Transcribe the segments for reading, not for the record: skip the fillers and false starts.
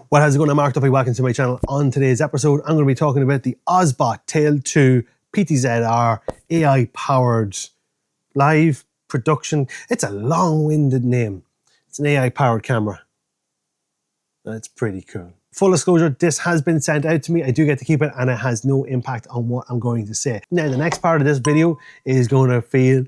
Well, how's it going? I'm Mark Duffy. Welcome to my channel. On today's episode, I'm going to be talking about the OBSBot Tail 2 PTZR AI-powered live production. It's a long-winded name. It's an AI-powered camera. That's pretty cool. Full disclosure, this has been sent out to me. I do get to keep it, and it has no impact on what I'm going to say. Now, the next part of this video is going to feel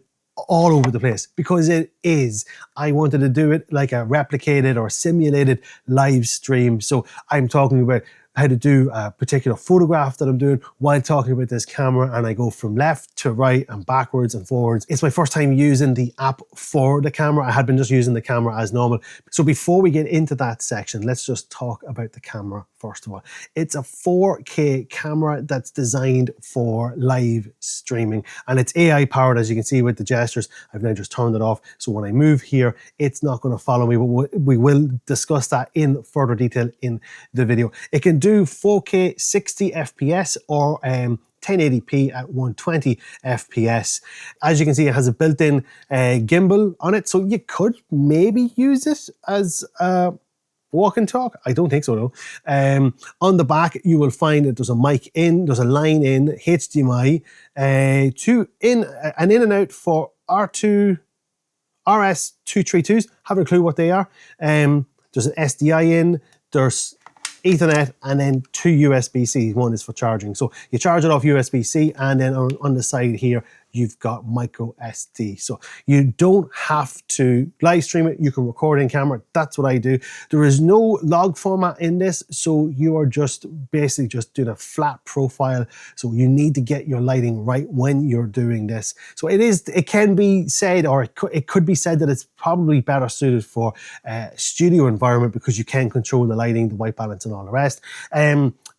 all over the place because it is. I wanted to do it like a replicated or simulated live stream. So I'm talking about how to do a particular photograph that I'm doing while talking about this camera, and I go from left to right and backwards and forwards. It's my first time using the app for the camera. I had been just using the camera as normal. So before we get into that section, let's just talk about the camera first of all. It's a 4K camera that's designed for live streaming, and it's AI powered, as you can see with the gestures. I've now just turned it off, so when I move here, it's not going to follow me, but we will discuss that in further detail in the video. It can do 4K 60 FPS or 1080p at 120 FPS. As you can see, it has a built-in gimbal on it, so you could maybe use it as a walk and talk. I don't think so though. On the back, you will find that there's a mic in, there's a line in, HDMI, an in and out for R2, RS232s. Haven't a clue what they are. There's an SDI in, there's Ethernet, and then 2 USB-C. One is for charging. So you charge it off USB-C, and then on the side here, you've got micro SD. So you don't have to live stream it. You can record in camera. That's what I do. There is no log format in this, so you are just basically just doing a flat profile. So you need to get your lighting right when you're doing this. So it can be said, or it could be said that it's probably better suited for a studio environment because you can control the lighting, the white balance, and all the rest.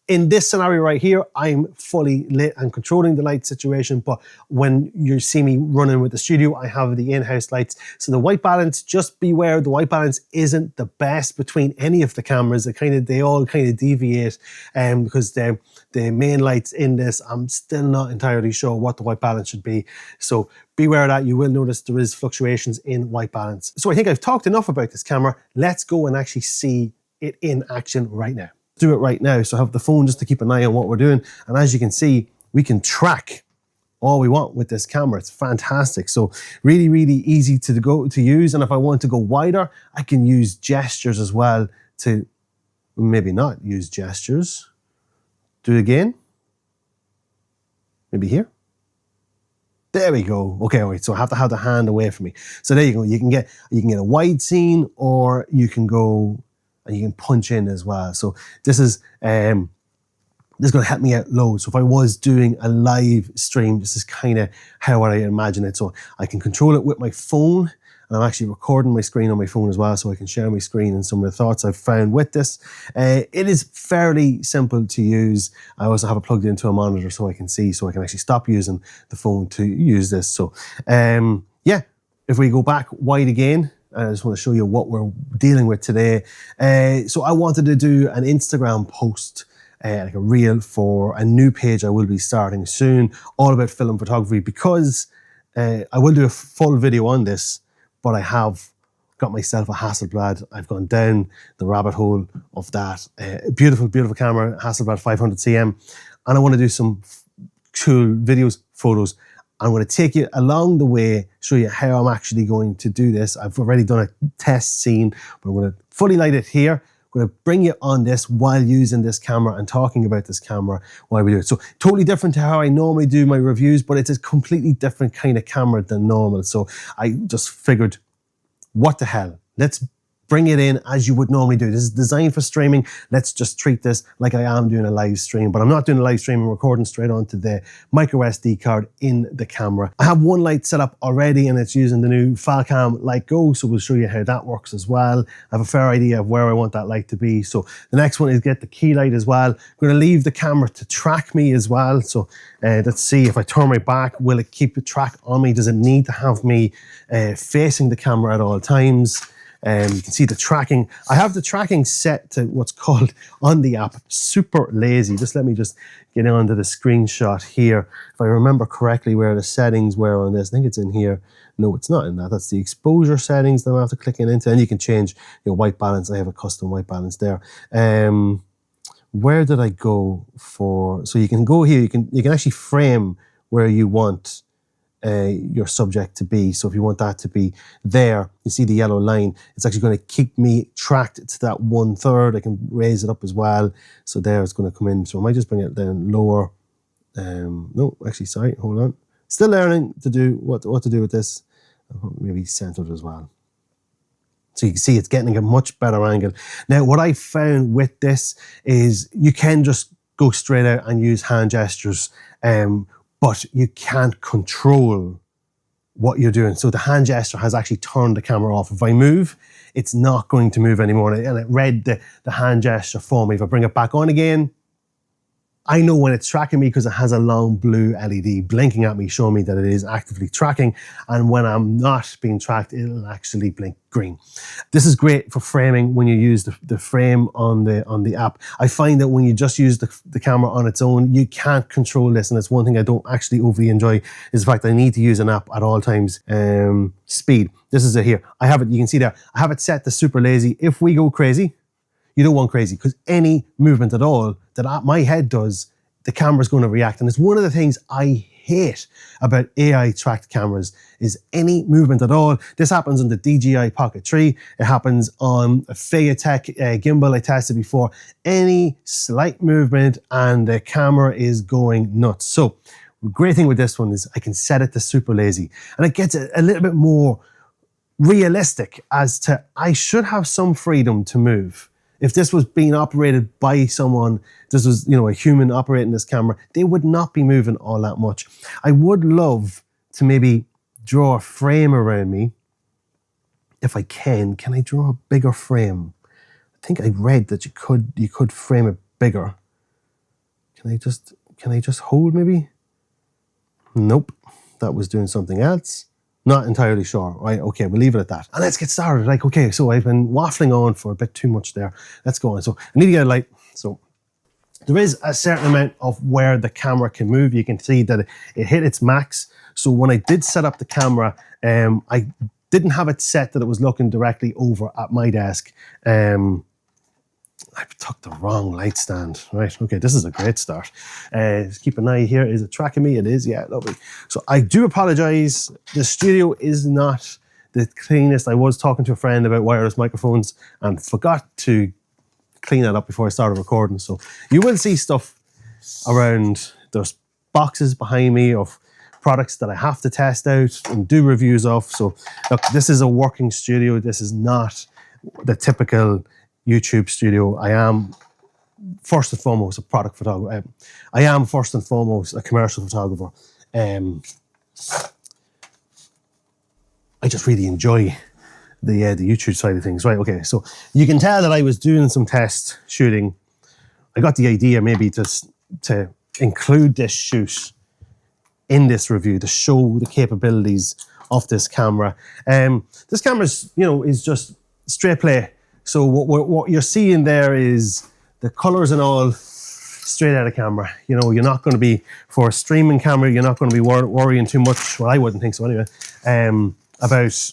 In this scenario right here, I'm fully lit and controlling the light situation, but when you see me running with the studio, I have the in-house lights. So the white balance, just beware, the white balance isn't the best between any of the cameras. They all kind of deviate because the main lights in this, I'm still not entirely sure what the white balance should be. So beware of that. You will notice there is fluctuations in white balance. So I think I've talked enough about this camera. Let's go and actually see it in action right now. Do it right now. So I have the phone just to keep an eye on what we're doing, and as you can see, we can track all we want with this camera. It's fantastic. So really easy to use, and if I want to go wider, I can use gestures as well to maybe not use gestures. Do it again. Maybe here. There we go. Okay, wait, so I have to have the hand away from me. So there you go. You can get a wide scene, or you can go and you can punch in as well. So this is going to help me out loads. So if I was doing a live stream, this is kind of how I imagine it. So I can control it with my phone, and I'm actually recording my screen on my phone as well, so I can share my screen and some of the thoughts I've found with this. It is fairly simple to use. I also have it plugged into a monitor so I can see, so I can actually stop using the phone to use this. So yeah, if we go back wide again, I just want to show you what we're dealing with today. So I wanted to do an Instagram post, like a reel for a new page I will be starting soon, all about film photography, because I will do a full video on this, but I have got myself a Hasselblad. I've gone down the rabbit hole of that. Beautiful camera, Hasselblad 500cm, and I want to do some cool videos, photos. I'm going to take you along the way, show you how I'm actually going to do this. I've already done a test scene, but I'm going to fully light it here. I'm going to bring you on this while using this camera and talking about this camera while we do it. So totally different to how I normally do my reviews, but it's a completely different kind of camera than normal. So I just figured, what the hell? Let's bring it in as you would normally do. This is designed for streaming. Let's just treat this like I am doing a live stream, but I'm not doing a live stream. I'm recording straight onto the micro SD card in the camera. I have one light set up already, and it's using the new Falcam Light Go, so we'll show you how that works as well. I have a fair idea of where I want that light to be. So the next one is get the key light as well. I'm going to leave the camera to track me as well. So let's see, if I turn my back, will it keep a track on me? Does it need to have me facing the camera at all times? You can see the tracking. I have the tracking set to what's called on the app super lazy. Just let me just get onto the screenshot here. If I remember correctly where the settings were on this, I think it's in here. No, it's not in that. That's the exposure settings that I have to click into, and you can change your white balance. I have a custom white balance there. Where did I go for? So you can go here. You can actually frame where you want your subject to be. So if you want that to be there, you see the yellow line. It's actually going to keep me tracked to that 1/3. I can raise it up as well. So there it's going to come in. So I might just bring it down lower. No, actually, sorry. Hold on. Still learning to do what to do with this. Maybe centered as well. So you can see it's getting a much better angle. Now, what I found with this is you can just go straight out and use hand gestures, but you can't control what you're doing. So the hand gesture has actually turned the camera off. If I move, it's not going to move anymore. And it read the hand gesture for me. If I bring it back on again, I know when it's tracking me because it has a long blue LED blinking at me, showing me that it is actively tracking. And when I'm not being tracked, it'll actually blink green. This is great for framing when you use the frame on the app. I find that when you just use the camera on its own, you can't control this. And it's one thing I don't actually overly enjoy is the fact I need to use an app at all times. Speed. This is it here. I have it, you can see there, I have it set to super lazy. If we go crazy, you don't want crazy because any movement at all that my head does, the camera's going to react. And it's one of the things I hate about AI tracked cameras is any movement at all. This happens on the DJI Pocket 3. It happens on a Featech gimbal I tested before. Any slight movement and the camera is going nuts. So the great thing with this one is I can set it to super lazy and it gets a little bit more realistic as to I should have some freedom to move. If this was being operated by someone, this was, a human operating this camera, they would not be moving all that much. I would love to maybe draw a frame around me. If I can I draw a bigger frame? I think I read that you could frame it bigger. Can I just hold maybe? Nope, that was doing something else. Not entirely sure, right? Okay, we'll leave it at that. And let's get started. Like, okay, so I've been waffling on for a bit too much there. Let's go on. So I need to get a light. So there is a certain amount of where the camera can move. You can see that it hit its max. So when I did set up the camera, I didn't have it set that it was looking directly over at my desk. I took the wrong light stand. Right, okay, this is a great start. Just keep an eye here. Is it tracking me? It is, yeah, lovely. So I do apologize. The studio is not the cleanest. I was talking to a friend about wireless microphones and forgot to clean that up before I started recording. So you will see stuff around. There's boxes behind me of products that I have to test out and do reviews of. So look, this is a working studio. This is not the typical YouTube studio. I am first and foremost a product photographer. I am first and foremost a commercial photographer. I just really enjoy the YouTube side of things. Right, okay, so you can tell that I was doing some test shooting. I got the idea maybe to include this shoot in this review to show the capabilities of this camera. This camera is just straight play. So what you're seeing there is the colors and all straight out of camera. You're not going to be, for a streaming camera, you're not going to be worrying too much. Well, I wouldn't think so anyway, about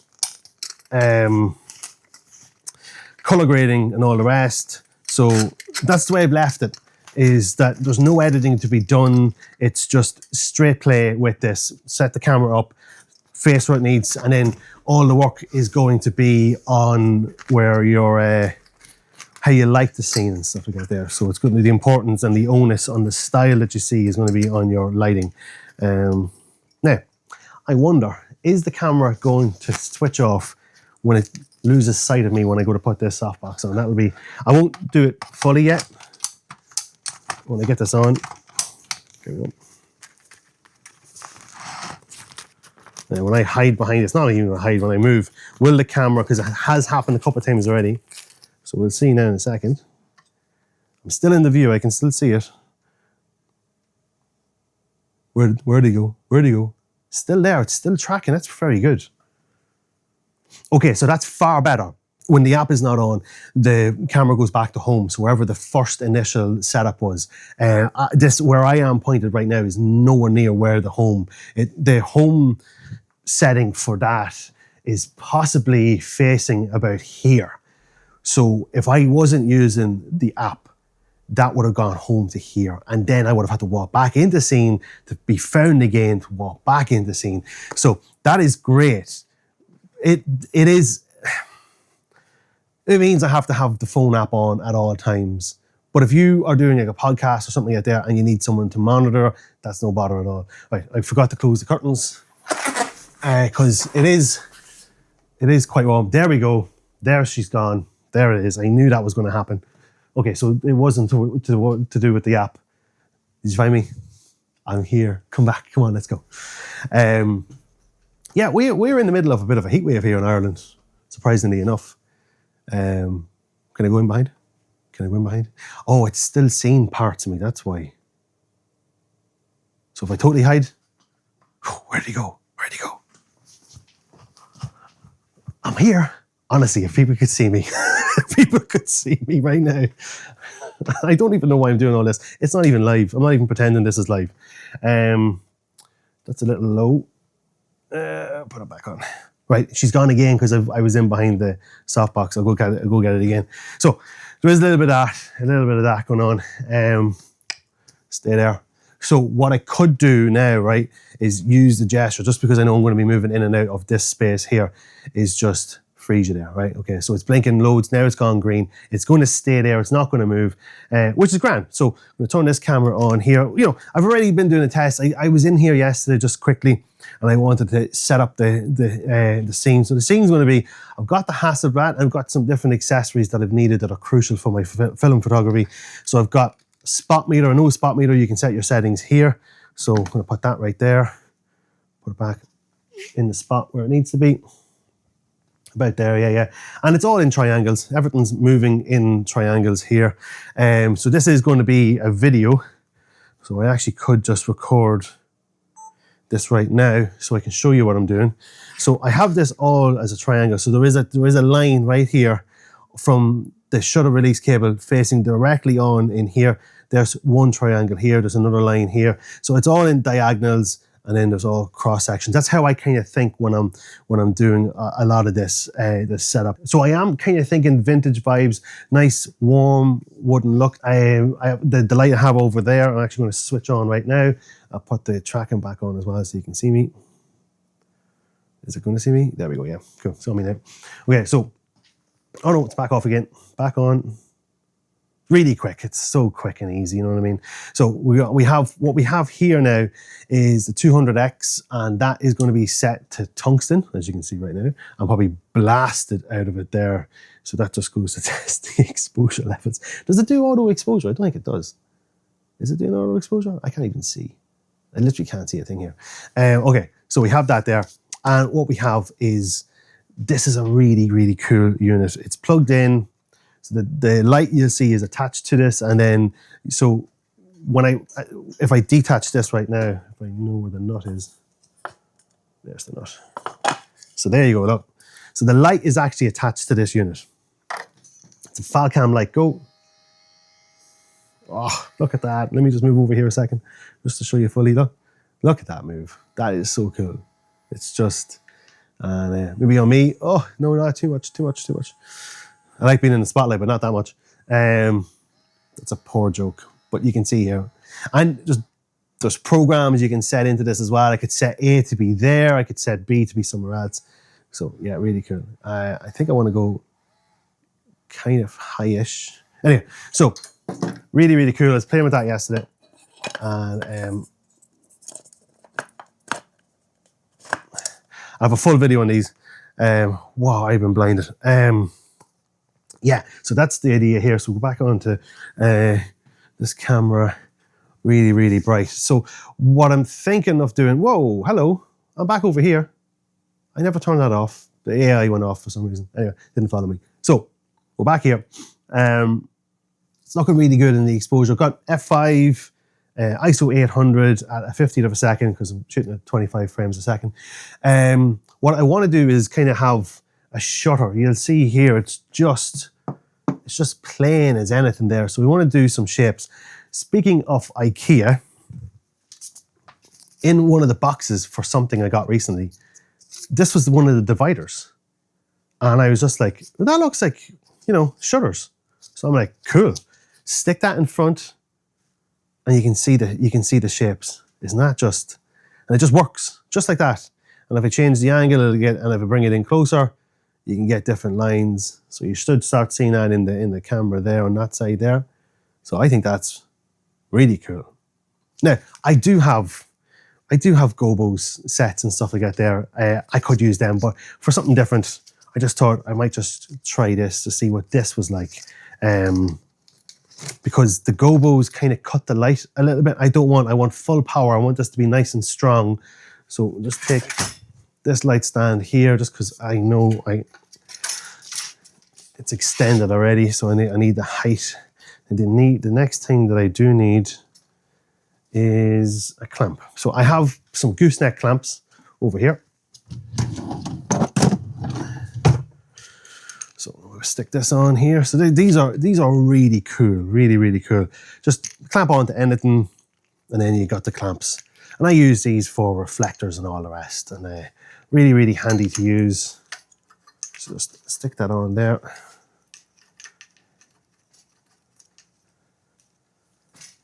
color grading and all the rest. So that's the way I've left it, is that there's no editing to be done. It's just straight play with this. Set the camera up, face what it needs, and then all the work is going to be on where you're, how you like the scene and stuff like that there. So it's going to be the importance and the onus on the style that you see is going to be on your lighting. Now, I wonder, is the camera going to switch off when it loses sight of me when I go to put this softbox on? That will be, I won't do it fully yet. When I get this on, there we go. Now, when I hide behind, it's not even a hide when I move, will the camera, because it has happened a couple of times already, so we'll see now in a second. I'm still in the view, I can still see it. Where'd he go? Where'd he go? Still there, it's still tracking, that's very good. Okay, so that's far better. when the app is not on, the camera goes back to home. So wherever the first initial setup was, this where I am pointed right now is nowhere near where the home. The home setting for that is possibly facing about here. So if I wasn't using the app, that would have gone home to here. And then I would have had to walk back into scene to be found again, to walk back into scene. So that is great. It means I have to have the phone app on at all times. But if you are doing like a podcast or something like that and you need someone to monitor, that's no bother at all. Right, I forgot to close the curtains because it is quite warm. There we go. There she's gone. There it is. I knew that was going to happen. Okay, so it wasn't to do with the app. Did you find me? I'm here. Come back. Come on, let's go. Yeah, we're in the middle of a bit of a heat wave here in Ireland, surprisingly enough. Can I go in behind? Can I go in behind? Oh, it's still seeing parts of me, that's why. So if I totally hide, where'd he go? Where'd he go? I'm here. Honestly, if people could see me, if people could see me right now. I don't even know why I'm doing all this. It's not even live. I'm not even pretending this is live. That's a little low. Put it back on. Right, she's gone again because I was in behind the softbox. I'll go get it again. So there is a little bit of that going on. Stay there. So what I could do now, right, is use the gesture, just because I know I'm going to be moving in and out of this space here, is just freeze you there, right? Okay, so it's blinking loads, now it's gone green. It's going to stay there, it's not going to move, which is grand. So I'm going to turn this camera on here. You know, I've already been doing a test. I was in here yesterday just quickly, and I wanted to set up the scene. So the scene's going to be, I've got the Hasselblad, I've got some different accessories that I've needed that are crucial for my film photography. So I've got spot meter, or no spot meter. You can set your settings here. So I'm going to put that right there, put it back in the spot where it needs to be. About there, yeah. And it's all in triangles. Everything's moving in triangles here. So this is going to be a video. So I actually could just record this right now so I can show you what I'm doing. So I have this all as a triangle. So there is a line right here from the shutter release cable facing directly on in here. There's one triangle here. There's another line here. So it's all in diagonals. And then there's all cross sections. That's how I kind of think when I'm doing a lot of this setup. So I am kind of thinking vintage vibes, nice warm wooden look. The light I have over there, I'm actually going to switch on right now. I'll put the tracking back on as well so you can see me. Is it going to see me? There we go. Yeah, cool. Saw me now. Okay, so oh no, it's back off again. Back on. Really quick. It's so quick and easy, you know what I mean? So we have what we have here now is the 200X, and that is going to be set to tungsten, as you can see right now. I'm probably blasted out of it there. So that just goes to test the exposure levels. Does it do auto exposure? I don't think it does. Is it doing auto exposure? I can't even see. I literally can't see a thing here. Okay, so we have that there. And what we have is, this is a really, really cool unit. It's plugged in. So the light you'll see is attached to this, and then so if I detach this right now, if I know where the nut is, there's the nut. So there you go, look. So the light is actually attached to this unit. It's a Falcam light. Go. Oh, look at that. Let me just move over here a second, just to show you fully. Look at that move. That is so cool. It's just, and maybe on me. Oh no, not too much. I like being in the spotlight, but not that much. That's a poor joke, but you can see here. And there's programs you can set into this as well. I could set A to be there. I could set B to be somewhere else. So yeah, really cool. I think I want to go kind of high-ish. Anyway, so really, really cool. I was playing with that yesterday. And I have a full video on these. Wow, I've been blinded. Yeah, so that's the idea here. So we'll go back onto this camera, really, really bright. So what I'm thinking of doing, whoa, hello, I'm back over here. I never turned that off. The AI went off for some reason. Anyway, didn't follow me. So we're back here. It's looking really good in the exposure. I've got F5, ISO 800 at a 50th of a second because I'm shooting at 25 frames a second. What I want to do is kind of have a shutter. You'll see here, it's just plain as anything there. So we want to do some shapes. Speaking of IKEA, in one of the boxes for something I got recently, this was one of the dividers. And I was just like, well, that looks like, you know, shutters. So I'm like, cool. Stick that in front and you can see the shapes. Isn't that just, and it just works just like that. And if I change the angle, it'll get, and if I bring it in closer, you can get different lines. So you should start seeing that in the camera there on that side there. So I think that's really cool. Now, I do have gobos sets and stuff like that there. I could use them, but for something different, I just thought I might just try this to see what this was like. Because the gobos kind of cut the light a little bit. I want full power. I want this to be nice and strong. So just take this light stand here, just because I know it's extended already. So I need the height. And the next thing that I do need is a clamp. So I have some gooseneck clamps over here. So we'll stick this on here. So these are really cool, really cool. Just clamp onto anything, and then you got the clamps. And I use these for reflectors and all the rest, and really handy to use. So just stick that on there.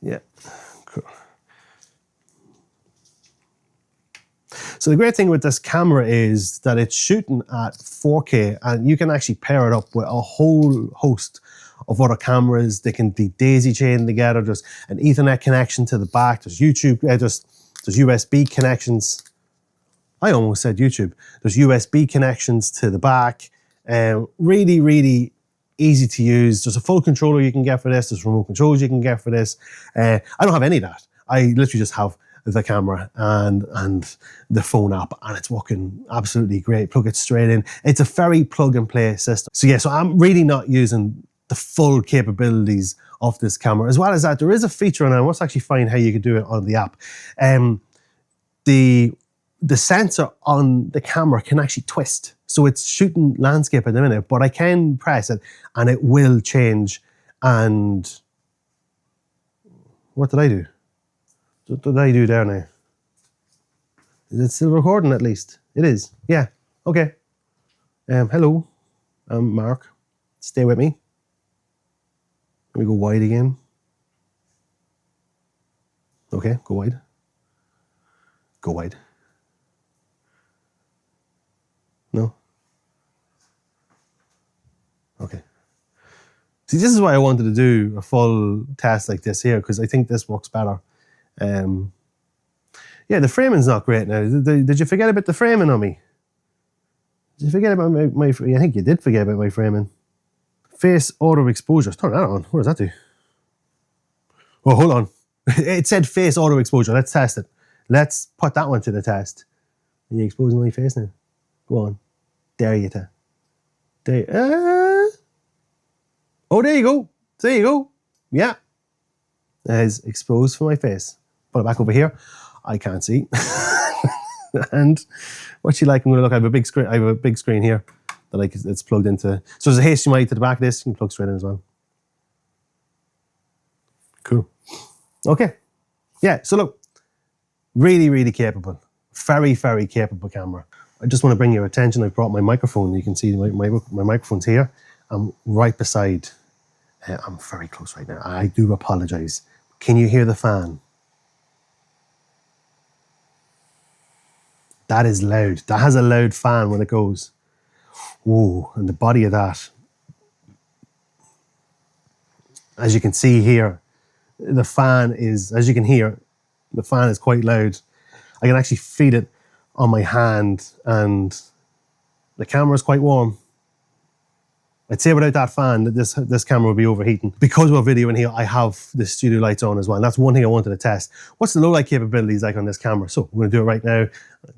Yeah, cool. So the great thing with this camera is that it's shooting at 4K, and you can actually pair it up with a whole host of other cameras. They can be daisy chained together. There's an Ethernet connection to the back. There's YouTube, there's USB connections. I almost said YouTube. There's USB connections to the back. Really easy to use. There's a full controller you can get for this. There's remote controls you can get for this. I don't have any of that. I literally just have the camera and the phone app, and it's working absolutely great. Plug it straight in. It's a very plug and play system. So yeah, so I'm really not using the full capabilities of this camera. As well as that, there is a feature, and I must actually find how you can do it on the app. The sensor on the camera can actually twist. So it's shooting landscape at the minute, but I can press it and it will change. And what did I do? What did I do there now? Is it still recording at least? It is, yeah, okay. Hello, I'm Mark. Stay with me. Let me go wide again. Okay, go wide. Go wide. No? Okay. See, this is why I wanted to do a full test like this here, because I think this works better. Yeah, the framing's not great now. Did you forget about the framing on me? Did you forget about my I think you did forget about my framing. Face auto exposure. Turn that on. What does that do? Oh, hold on. It said face auto exposure. Let's test it. Let's put that one to the test. Are you exposing my face now? Go on. There you go. There. Oh, there you go. There you go. Yeah. It is exposed for my face. Put it back over here. I can't see. And what you like, I'm going to look. I have a big screen. I have a big screen here that it's plugged into. So there's a HDMI to the back of this. You can plug straight in as well. Cool. Okay. Yeah. So look, really capable. Very capable camera. I just want to bring your attention. I brought my microphone. You can see my microphone's here. I'm right beside. I'm very close right now. I do apologize. Can you hear the fan? That is loud. That has a loud fan when it goes. Whoa, and the body of that. As you can see here, the fan is, as you can hear, the fan is quite loud. I can actually feel it on my hand, and the camera is quite warm. I'd say without that fan, this camera would be overheating. Because we're videoing here, I have the studio lights on as well. And that's one thing I wanted to test. What's the low light capabilities like on this camera? So we're going to do it right now.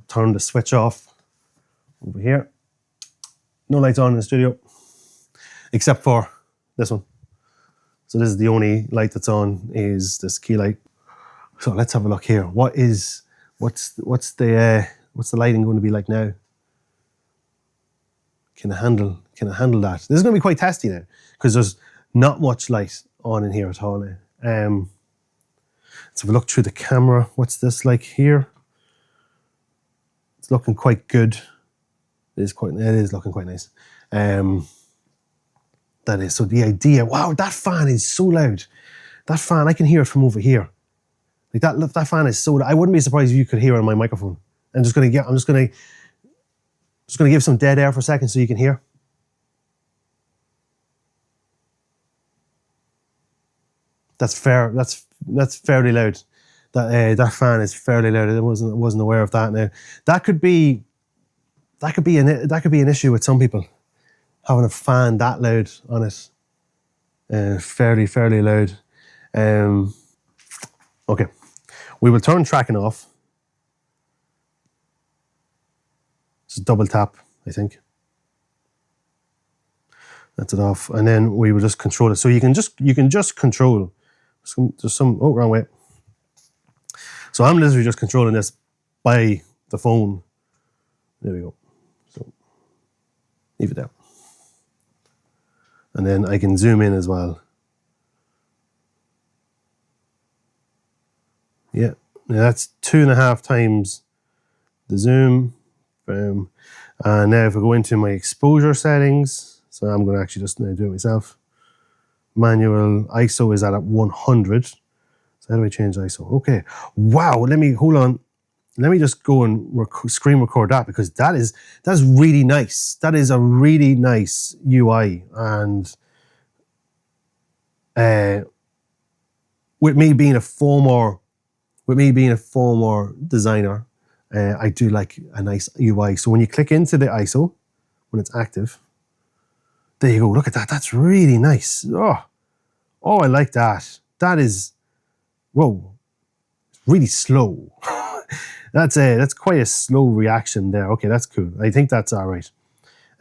Turn the switch off over here. No lights on in the studio, except for this one. So this is the only light that's on, is this key light. So let's have a look here. What's the lighting going to be like now? Can it handle that? This is going to be quite testy now because there's not much light on in here at all now. Let's have a look through the camera. What's this like here? It's looking quite good. It is looking quite nice. That is, so the idea, wow, that fan is so loud. That fan, I can hear it from over here. Like that fan is so loud. I wouldn't be surprised if you could hear it on my microphone. I'm just gonna give some dead air for a second so you can hear. That's fair. That's fairly loud. That fan is fairly loud. I wasn't aware of that. Now that could be an issue with some people, having a fan that loud on it. Fairly loud. Okay, we will turn tracking off. Just double tap, I think. That's it off, and then we will just control it. So you can just control. Oh, wrong way. So I'm literally just controlling this by the phone. There we go. So leave it there. And then I can zoom in as well. Yeah, now that's 2.5 times the zoom. And now if I go into my exposure settings, so I'm going to actually just now do it myself. Manual ISO is at 100. So how do I change ISO? Okay. Wow. Hold on. Let me just go and screen record that, because that's really nice. That is a really nice UI. And with me being a former designer, I do like a nice UI. So when you click into the ISO, when it's active, there you go. Look at that. That's really nice. Oh, I like that. That is, whoa, really slow. That's quite a slow reaction there. Okay, that's cool. I think that's all right.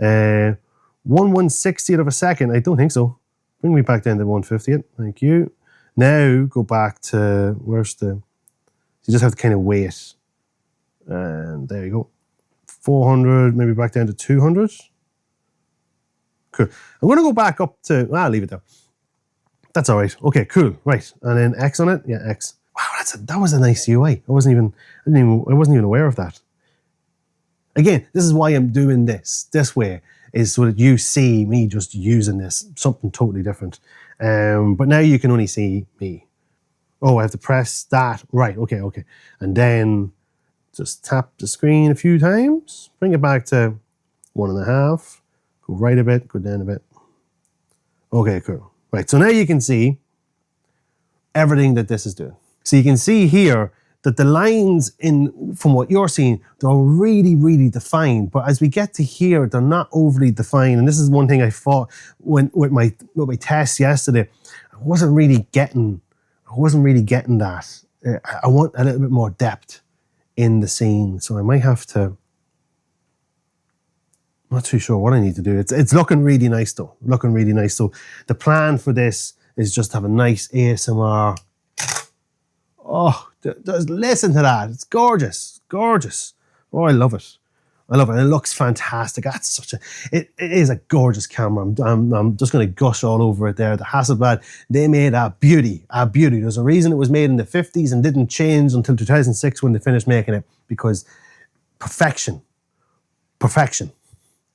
1/160th of a second. I don't think so. Bring me back down to 1/50th. Thank you. Now go back to you just have to kind of wait. And there you go. 400, maybe back down to 200. Cool. I'm going to go back up to, leave it there. That's all right. Okay, cool. Right. And then X on it. Yeah, X. Wow, that was a nice UI. I wasn't even aware of that. Again, this is why I'm doing this way, is so that you see me just using this, something totally different. But now you can only see me. Oh, I have to press that. Right, okay. And then just tap the screen a few times, bring it back to 1.5, go right a bit, go down a bit. Okay, cool. Right, so now you can see everything that this is doing. So you can see here that the lines from what you're seeing, they're really, really defined. But as we get to here, they're not overly defined. And this is one thing I thought with my test yesterday. I wasn't really getting that. I want a little bit more depth in the scene. So I might have to, I'm not too sure what I need to do. It's looking really nice though. Looking really nice. So the plan for this is just to have a nice ASMR. Oh, just listen to that. It's gorgeous. Gorgeous. Oh, I love it. I love it. And it looks fantastic. That's it is a gorgeous camera. I'm just going to gush all over it there. The Hasselblad, they made a beauty. There's a reason it was made in the 50s and didn't change until 2006 when they finished making it, because perfection.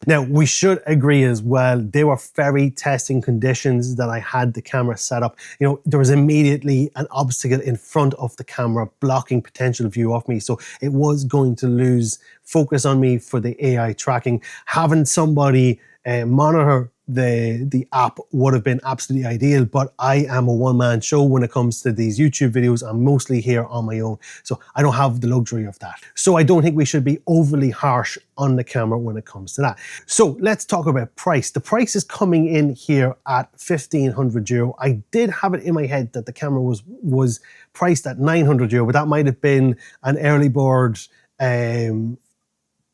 Now, we should agree as well, they were very testing conditions that I had the camera set up. You know, there was immediately an obstacle in front of the camera blocking potential view of me. So it was going to lose focus on me for the AI tracking. Having somebody monitor the app would have been absolutely ideal, but I am a one-man show when it comes to these YouTube videos. I'm mostly here on my own, so I don't have the luxury of that. So I don't think we should be overly harsh on the camera when it comes to that. So let's talk about price. The price is coming in here at €1,500. I did have it in my head that the camera was priced at €900, but that might have been an early bird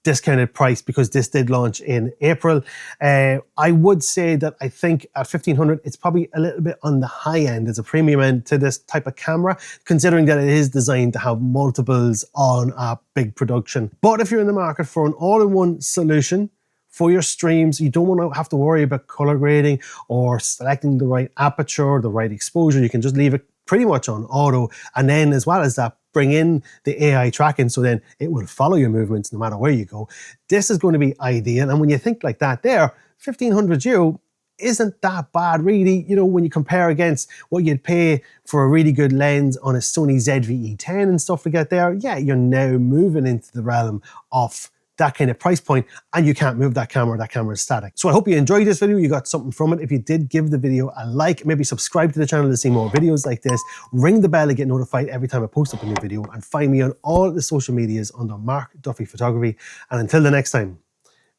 discounted price because this did launch in April. I would say that I think at $1,500, it's probably a little bit on the high end. It's a premium end to this type of camera, considering that it is designed to have multiples on a big production. But if you're in the market for an all-in-one solution for your streams. You don't want to have to worry about color grading or selecting the right aperture, the right exposure. You can just leave it pretty much on auto. And then as well as that, bring in the AI tracking so then it will follow your movements no matter where you go. This is going to be ideal. And when you think like that there, 1500 euro isn't that bad really, you know, when you compare against what you'd pay for a really good lens on a Sony ZV-E10 and stuff like that there. Yeah, you're now moving into the realm of that kind of price point, and you can't move that camera is static. So I hope you enjoyed this video, you got something from it. If you did, give the video a like, maybe subscribe to the channel to see more videos like this, ring the bell to get notified every time I post up a new video, and find me on all the social medias under Mark Duffy Photography. And until the next time,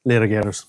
later gators.